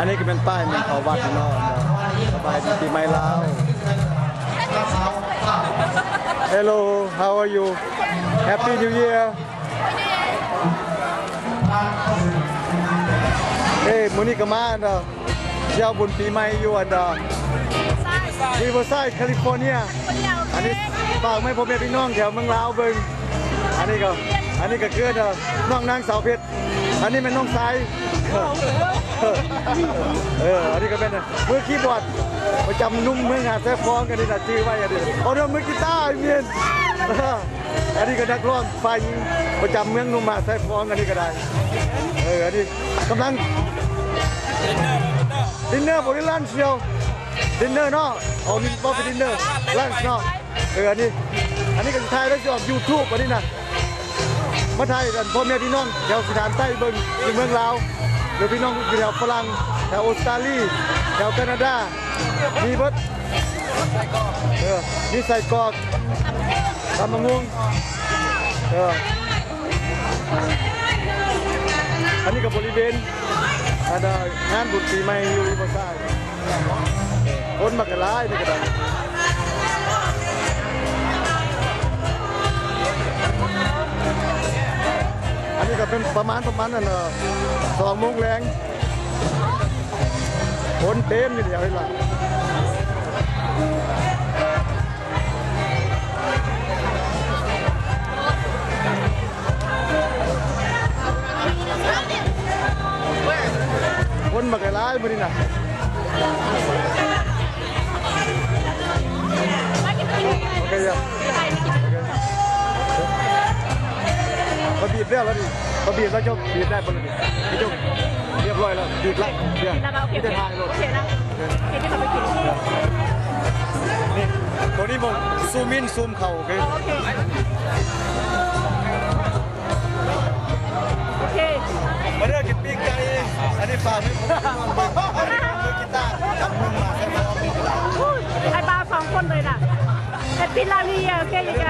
อันนี้ก็เป็นป้ายมันเขาวัดเนาะสบายดีปีใหม่ลาว Hello how are you Happy New Year เฮ้ยมื้อนี้ก็มาเนาะเที่ยวบุญปีใหม่อยู่อันเนาะริเวอร์ไซด์แคลิฟอร์เนียอันนี้ฝากให้พ่อแม่พี่น้องแถวเมืองลาวเบิ่งอันนี้ก็เกิดน้องนางสาวเพชรอันนี้เป็นน้องสายอันนี้ก็เป็นมือคีย์บอร์ดประจำนุ่มเมืองหาดแท้ฟ้องกันนี่นะชื่อไว้อันนี้เอามือกีตาร์เมียนอันนี้ก็นักร้องไฟประจำเมืองนุ่มหาดแท้ฟ้องกันนี่ก็ได้อันนี้กำลังดินเนอร์บริลันเชียวดินเนอร์เนาะเอานี่บอกเป็นดินเนอร์ลันเนาะอันนี้ก็ถ่ายแล้วจะออกยูทูบอันนี้นะมาไทยกันพ่อแม่พี่น้องแถวสถานใต้เบิ้งเมืองลาวหรือพี่น้องแถวฝรั่งแถวออสเตรเลียแถวแคนาดามีเบิดมีใส่กอกทำมะม่วงอันนี้กับบริเวณงานบุญปีใหม่อยู่ริเวอร์ไซด์คนมากระไรนี่ก็ได้อันนี้ก็เป็นประมาณนั่น2 โมงแรงคนเต็มอยู่เดียวเลยล่ะคนมาไกลร้ายมือนี่นะโอเคยังมาบีบได้แล้วดิมาบีบแล้วเจ้าบีบได้บนนี้พี่จุ๊บเรียบร้อยแล้วบีบแล้วเดี๋ยวพี่จะถ่ายรถโอเคนะโอเคที่เราไปกินนี่ตัวนี้ผมซูมอินซูมเข่าโอเคโอเคมาเรื่องกินปิ้งไก่อันนี้ฝากให้ผมมือกีตาร์จับมือมาแค่พอไอ้บ้า2 คนเลยน่ะแต่พิลาลีโอเคยังไง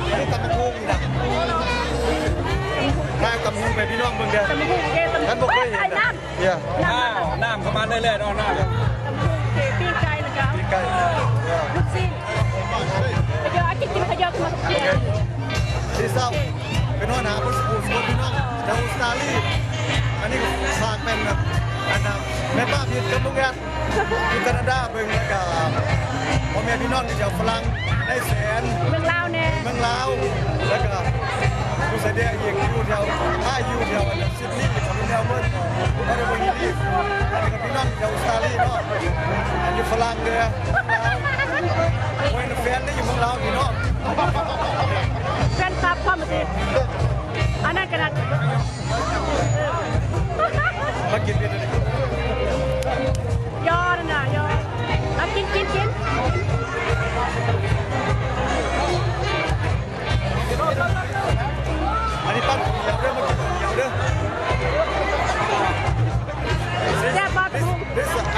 อันนี้ตำมะพุงนะถ้าตำมะพุงไปพี่น้องเมืองเดียวตำมะพุงเกตำมะพุงท่านบอกเคยเห็นนะเนี่ยน้ำเข้ามาเรื่อยๆน้องน้ำตำมะพุงเกปิ้งไก่นะครับปิ้งไก่ลูกซิ่งขยอกินขยอมาเกี่ยวที่เศร้าเป็นหัวหน้าผู้สูงพี่น้องแถวออสเตรเลียอันนี้ฝากเป็นอันแม่ป้าพี่กับลุงแอดอยู่แคนาดาเบิ่งแล้วก็พ่อแม่พี่น้องที่แถวฝรั่งได้แสนเมืองลาวเนี่ยเมืองลาวแล้วก็ผู้เสด็จอีกอยู่แถวอยู่แถวซิดนีย์กับแถวเมิร์ดก็ได้ไปยี่ลีอันนี้ก็พี่น้องแถวออสเตรเลียเนาะอันอยู่ฝรั่งเลยโอ้ยแฟนได้อยู่เมืองลาวพี่น้องแฟนคลับพ่อมาสิอันนั้นกระดาษมากินเป็นอะไรยอดนะยอดเอากินอันนี้ปั้นเดี๋ยวเรื่องมากินเดี๋ยวเรื่องแซ่บบ้าทุ่ง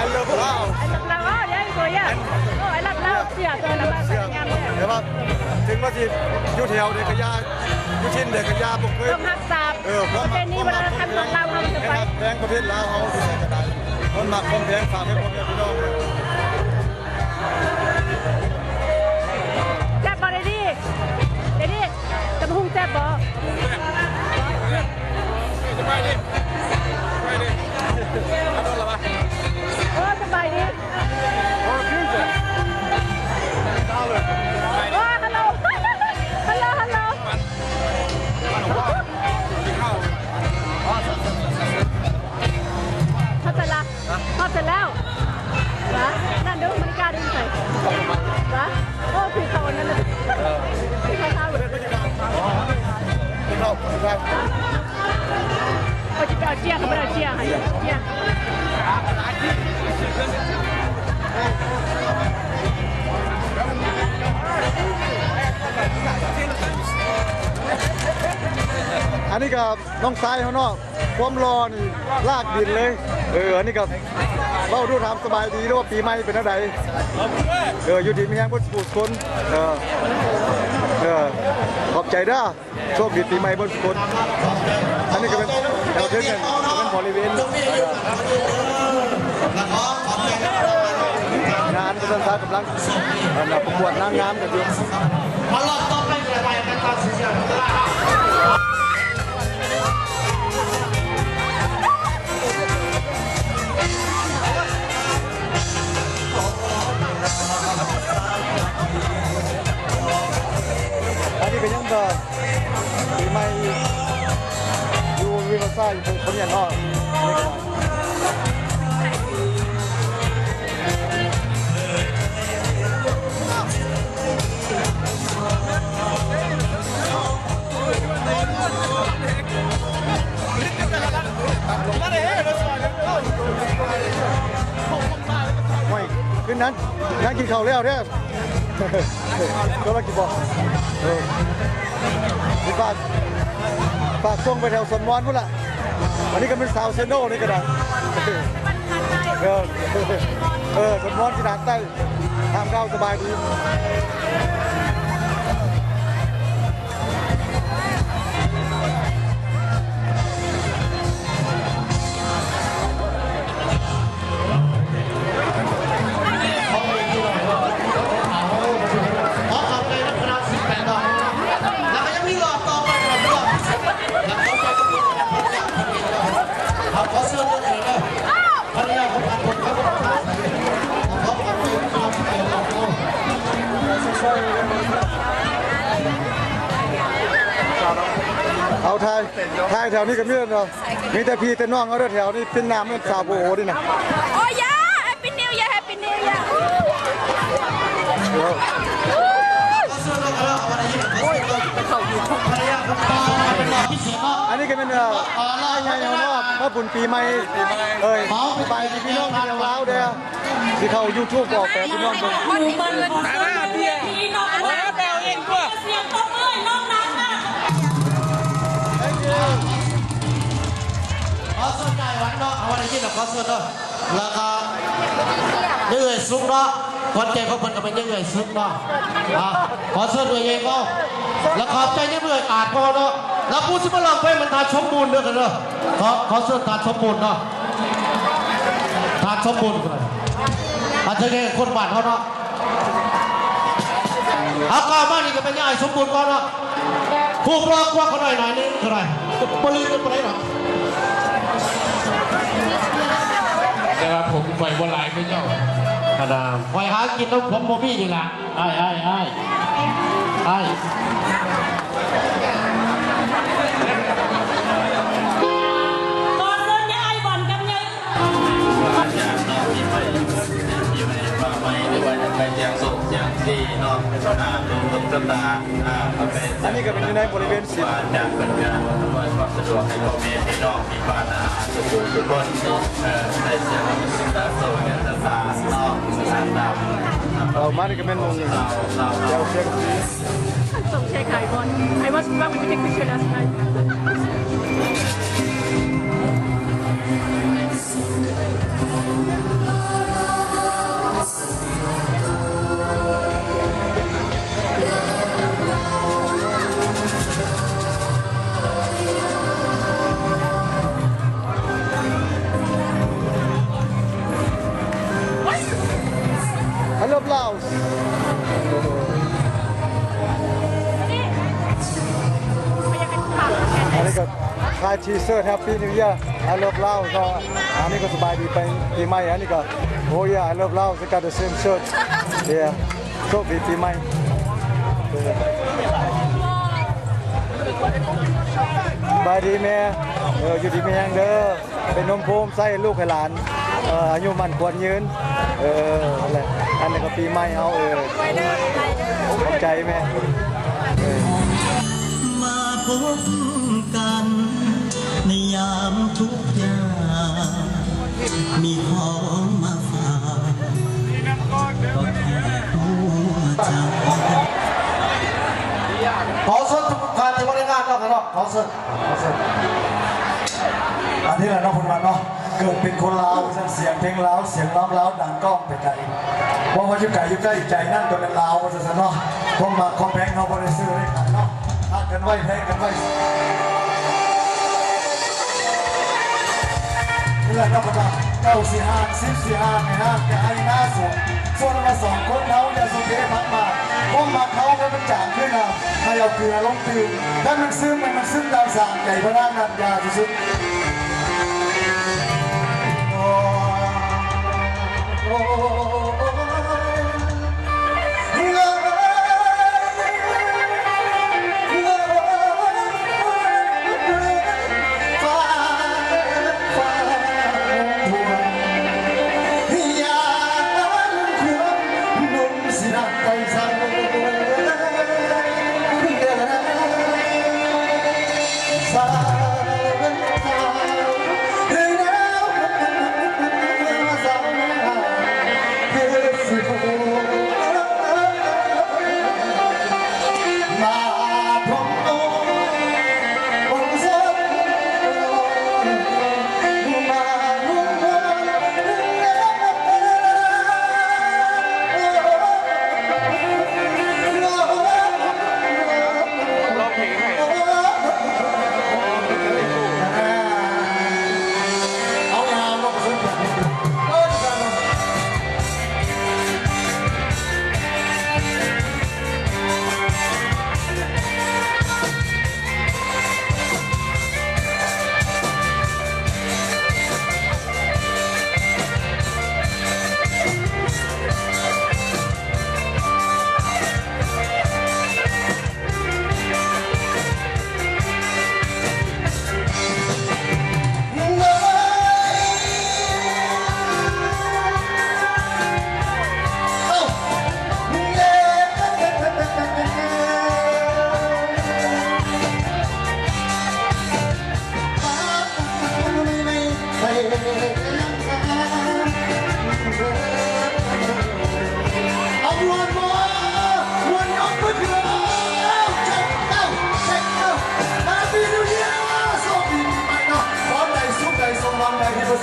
I love Lao ไอ้ลับเราเดี๋ยวตัวใหญ่ไอ้ลับเราเสียตัวละมาใส่งานเนี่ยแต่ว่าถึงว่าที่อยู่แถวเด็กขยะอยู่ชิ้นเด็กขยะผมเคยต้องหักษาประเพณีเวลาทำของเราเขาจะไปแพงประเภทลาวเขาที่ไหนก็ได้คนหมักคนแพงฝากให้พ่อแม่พี่น้องแซ่บบ่ได้ดิจะมาหุ้งแซ่บบ่สบายดีเอาละวะสบายดีโอ้พี่จ้ะฮัลโหลฮัลโหลพอเสร็จแล้ววะนั่นดูมันกล้าดึงใส่วะโอ้คือเขานั่นเลยคือเขาเท้าเลยเขาจะเอาเจียเขาไม่เอาเจียให้เจียอันนี้กับน้องซ้ายเขาเนาะความรอนี่ลากดินเลยอันนี้กับเราดูทำสบายดีด้วยว่าปีใหม่เป็นอะไรอยู่ดีมีแห้งพุทธคนขอบใจด้าโชคดีปีใหม่บนคนอันนี้ก็เป็นแถวเทือกกันเป็นบริเวณ สาวกำลังประกวดนางงามกันอยู่ มารอบต่อไปจะไปกันตอนสี่สิบตลาด อันนี้ก็ยังก็ปีใหม่อยู่วิลซ่าอยู่คนยันนอกนี่ก็ไม่ขึ้นนั้นนั่งกินข้าวแล้วเนี่ยก็มากินบ่นี่ฝากส่งไปแถวสวนมอนพุ่นล่ะอันนี้ก็เป็นสาวเซโน่นี่ก็ได้สวนมอนที่ด่านใต้ทางเราสบายดีเอาทายแถวนี้ก็มีเนาะมีแต่พี่แต่น้องเอาเด้อแถวนี้เป็นน้ำเป็นสาวโบโอดินะ โอ้ยาแฮปปี้นิวเยียร์แฮปปี้นิวเยียร์ อันนี้ก็เป็นไงเอาเนาะว่าบุญปีใหม่สบายดีพี่น้องที่ยังลาวเด้อที่เขา YouTube บอกแต่พี่น้องเบิ่ง คนที่เงิน พี่น้องแปลเองกว่า เสียงตบมือน้องนั้นน่ะ ขอส่วนใหญ่วันเนาะเอาอะไรกินหรอขอส่วนเนาะราคาเนื่อยซุปเนาะคนใจเขาเพิ่นก็เป็นเนื่อยซุปเนาะขอส่วนด้วยเองก็แล้วขอบใจเนื่อยอาจพอเนาะแล้วผู้ที่มาลองเพลงมันทานสมบูรณ์เด้อกันเนาะขอส่วนทานสมบูรณ์เนาะทานสมบูรณ์กันอาจจะแค่คนบ้านเขาเนาะเอาก้าวมานี่ก็เป็นย่ายสมบูรณ์ก่อนเนาะผู้รอกว่าเขาหน่อยนึงเท่าไหร่ปลื้มไปไหนเนาะ แต่ว่าผมไปบนไลน์ไม่เจ้า ขนาดไว้หากินแล้วผมโมบี้ดีละไอ้ก่อนโดนยายบ่อนกันยัง ไม่ว่าจะไปเชียงสุขเชียงที่นอกดูต้นตาเป็น อันนี้ก็เป็นอยู่ในบริเวณศิลป์ จากเป็นการอำนวยความสะดวกให้พ่อแม่พี่น้องมีบ้านทุกคนในเชียงสุขตาโซนเนี่ยตานอกตาดำ เอามานี่ก็เป็นวงหนึ่งเดี๋ยวเชียงสี ส่งเช็คไข่บอลไอ้ว่าสุดว่ามันจะเป็นเชลล์ไง ฮัลโหลลาวอันนี้ก็ขายทีเซอร์แฮปปี้นิวเยียร์ฮัลโหลลาวก็อันนี้ก็สบายดีไปปีใหม่อันนี้ก็โอ้ยฮัลโหลลาวสกัดเดอะเซมเชิร์ตเดี๋ยวโชคดีปีใหม่บายดีแม่อยู่ดีแม่ยังเด้อเป็นนมโพมใส่ลูกให้หลานอายุมันควรยืนอะไรอันนี้ก็ปีใหม่เอาขอบใจแม่ มาพบกันในยามทุกยามมีของมาฝากก็แค่หัวใจ ขอส่วนทุกการที่บริการเนาะกันเนาะขอส่วน อันนี้แหละเนาะคนมาเนาะเกิดเป็นคนลาวเสียงเพลงลาวเสียงร้องลาวดังก้องไปไกลเพราะว่าอยู่ไกลอยู่ใกล้ใจนั่นตัวเป็นลาวว่าจะเนาะพวกมาคอมแพงเขาบริสุทธิ์เลยเนาะฮักกันไว้แพ้กันไว้นี่แหละเนาะคนมาเก้าสี่ห้าสิบสี่ห้าในห้างแกให้หน้าสูง ส่วนมา2คนเขาอย่าสุเทพักมาเพราะมาเขาแล้วมันจางขึ้นอ่ะให้เอาเกลือลงตื่นถ้ามันซึมตามสั่งใหญ่พระร่างนันยาสุด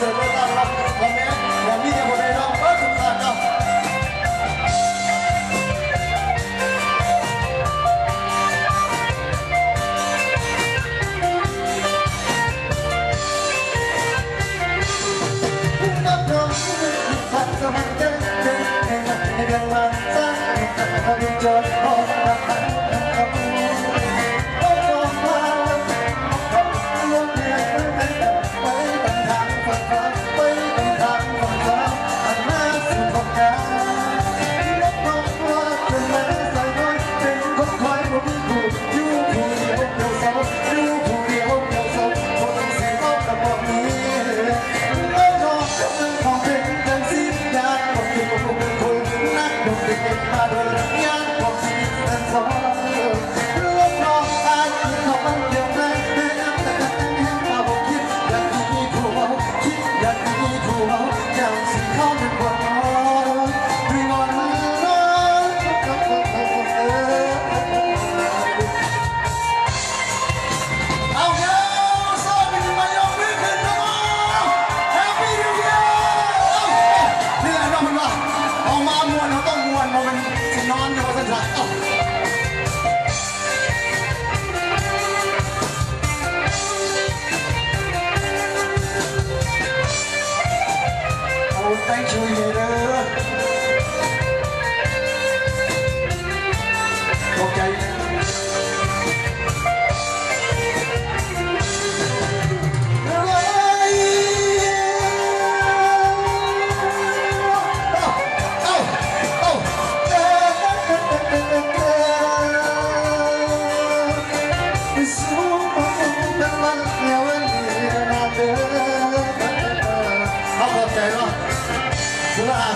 เสริมแล้วนะครับวันนี้วันนี้จะหมดเลยเนาะเออสุดท้ายเนาะนับดอกพันสมัยเดินเดินให้เดินมาสร้างให้จอดรอนับพันThank you, Hater. Okay.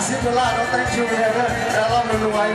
$10 thank you Hater แล้วเรารวย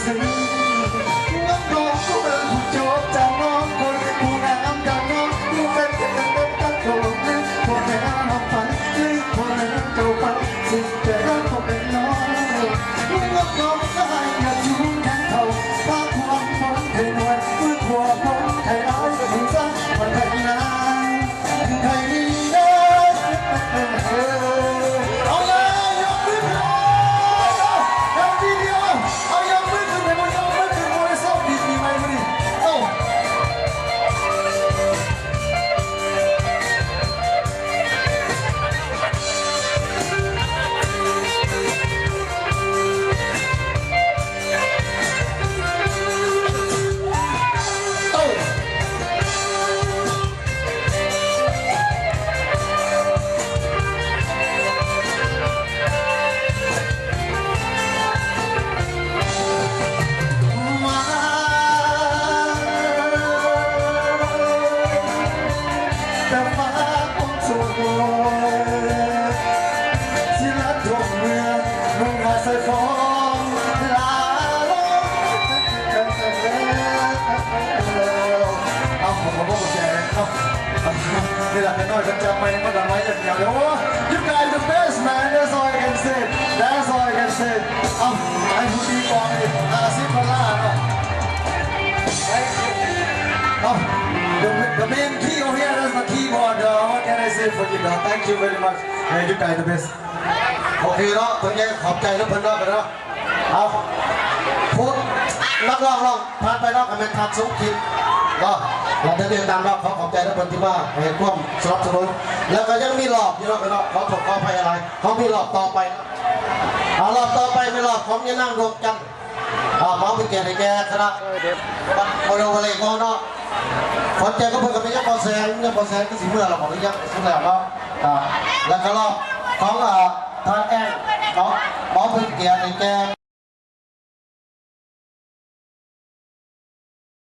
ซึ้งน้องน้องก็เป็นผู้โจบจากน้องคนผู้งามจากน้องผู้เป็นกันโตนึกพอแม่น้องฝันนึกพอแม่เจ้าฝันสิ่งแต่รักก็เป็นน้องน้องน้องก็ให้อยากอยู่แทนเขาพาความฝันให้หน่วยมือขวาผมให้ร้ายถึงซ้ำมันให้นานให้นานเอาเลยยกมือขึ้นเอาทีเดียวเอายกมือขึ้นให้มันยกมือขึ้นโอ้ยสอบดีไหมมึงเอ้าแต่ฟ้าคงสวยสิลัดดวงเมืองมุ่งหาสายฝนลาลงเอาผมบอกแกเอานี่แหละน้อยจะจำไม่ก็จำไม่จะเดี๋ยว you guys the best man that's all I can say that's all I can say เอาไอ้ผู้ดีกองนี่ซิพลาเนาะOh, the main key over here is the keyboard. What can I say for you? Thank you very much. You guys the best. โอเคเนาะเพิ่นแกขอบใจแล้วเพิ่นเนาะกันเนาะเอาพูดนักร้องร้องผ่านไปเนาะกันเป็นทางสุขิตเนาะเราจะเดินตามเนาะขอขอบใจแล้วเพิ่นที่ว่าให้ความสนับสนุนแล้วก็ยังมีรอบอยู่เนาะกันเนาะขอขอภัยอะไรเขามีรอบต่อไปเอารอบต่อไปเป็นรอบของยะนางรวมกันหมอเป็นแก่ในแก่คณะโอโรวาเลกเนาะคนใจก็เพิ่งกับเป็นยังพอแสนก็สิเมื่อเราบอกหรือยังทุกแล้วเนาะแล้วก็รอบของทางแองเนาะหมอเป็นแก่ในแก่